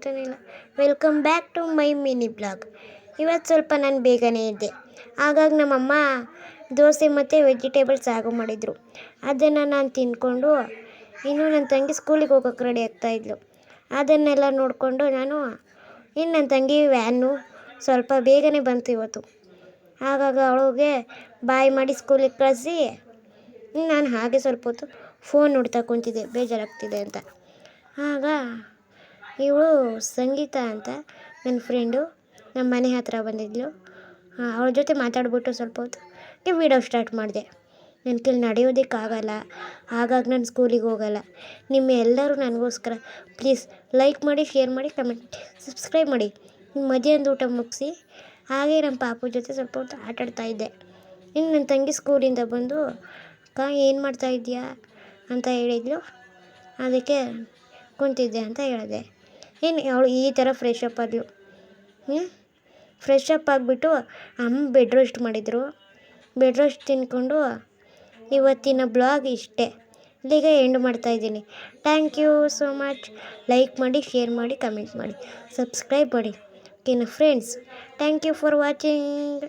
ಗೊತ್ತೇನಿಲ್ಲ. Welcome back to my mini blog. ಇವತ್ತು ಸ್ವಲ್ಪ ನಾನು ಬೇಗನೆ ಇದ್ದೆ. ಹಾಗಾಗಿ ನಮ್ಮಮ್ಮ ದೋಸೆ ಮತ್ತು ವೆಜಿಟೇಬಲ್ ಸಾಗು ಮಾಡಿದರು. ಅದನ್ನು ನಾನು ತಿಂದ್ಕೊಂಡು ಇನ್ನು ನನ್ನ ತಂಗಿ ಸ್ಕೂಲಿಗೆ ಹೋಗೋಕ್ಕೆ ರೆಡಿ ಆಗ್ತಾಯಿದ್ಲು. ಅದನ್ನೆಲ್ಲ ನೋಡಿಕೊಂಡು ಇನ್ನು ನನ್ನ ತಂಗಿ ವ್ಯಾನು ಸ್ವಲ್ಪ ಬೇಗನೆ ಬಂತು ಇವತ್ತು. ಹಾಗಾಗಿ ಅವಳಿಗೆ ಬಾಯ್ ಮಾಡಿ ಸ್ಕೂಲಿಗೆ ಕಳಿಸಿ ನಾನು ಹಾಗೆ ಸ್ವಲ್ಪ ಹೊತ್ತು ಫೋನ್ ನೋಡ್ತಾ ಕುಂತಿದ್ದೆ, ಬೇಜಾರಾಗ್ತಿದೆ ಅಂತ. ಆಗ ಇವಳು ಸಂಗೀತ ಅಂತ ನನ್ನ ಫ್ರೆಂಡು ನಮ್ಮ ಮನೆ ಹತ್ರ ಬಂದಿದ್ಲು. ಅವಳ ಜೊತೆ ಮಾತಾಡ್ಬಿಟ್ಟು ಸ್ವಲ್ಪ ಹೊತ್ತು ವೀಡಿಯೋ ಸ್ಟಾರ್ಟ್ ಮಾಡಿದೆ. ನನ್ನ ಕೈಲಿ ನಡೆಯೋದಕ್ಕಾಗಲ್ಲ, ಹಾಗಾಗಿ ನಾನು ಸ್ಕೂಲಿಗೆ ಹೋಗಲ್ಲ. ನಿಮ್ಮ ಎಲ್ಲರೂ ನನಗೋಸ್ಕರ ಪ್ಲೀಸ್ ಲೈಕ್ ಮಾಡಿ, ಶೇರ್ ಮಾಡಿ, ಕಮೆಂಟ್ ಮಾಡಿ, ಸಬ್ಸ್ಕ್ರೈಬ್ ಮಾಡಿ. ಮಧ್ಯಾಹ್ನದ ಊಟ ಮುಗಿಸಿ ಹಾಗೆ ನಮ್ಮ ಪಾಪು ಜೊತೆ ಸ್ವಲ್ಪ ಹೊತ್ತು ಆಟಾಡ್ತಾಯಿದ್ದೆ. ಇನ್ನು ನನ್ನ ತಂಗಿ ಸ್ಕೂಲಿಂದ ಬಂದು ಅಕ್ಕ ಏನು ಮಾಡ್ತಾಯಿದ್ಯಾ ಅಂತ ಹೇಳಿದ್ಲು. ಅದಕ್ಕೆ ಕುಂತಿದ್ದೆ ಅಂತ ಹೇಳಿದೆ. ಇನ್ನು ಅವಳು ಈ ಥರ ಫ್ರೆಶ್ ಅಪ್ ಆದಳು. ಫ್ರೆಶ್ ಅಪ್ ಆಗಿಬಿಟ್ಟು ಅಮ್ಮ ಬೆಡ್ ರೋಸ್ಟ್ ಮಾಡಿದರು. ಬೆಡ್ ರೋಸ್ಟ್ ತಿಂದ್ಕೊಂಡು ಇವತ್ತಿನ ಬ್ಲಾಗ್ ಇಷ್ಟೇ, ಇಲ್ಲಿಗೆ ಎಂಡ್ ಮಾಡ್ತಾಯಿದ್ದೀನಿ. Thank you so much. Like ಮಾಡಿ, ಶೇರ್ ಮಾಡಿ, ಕಮೆಂಟ್ ಮಾಡಿ, ಸಬ್ಸ್ಕ್ರೈಬ್ ಮಾಡಿ. ಓಕೆನಾ friends? Thank you for watching.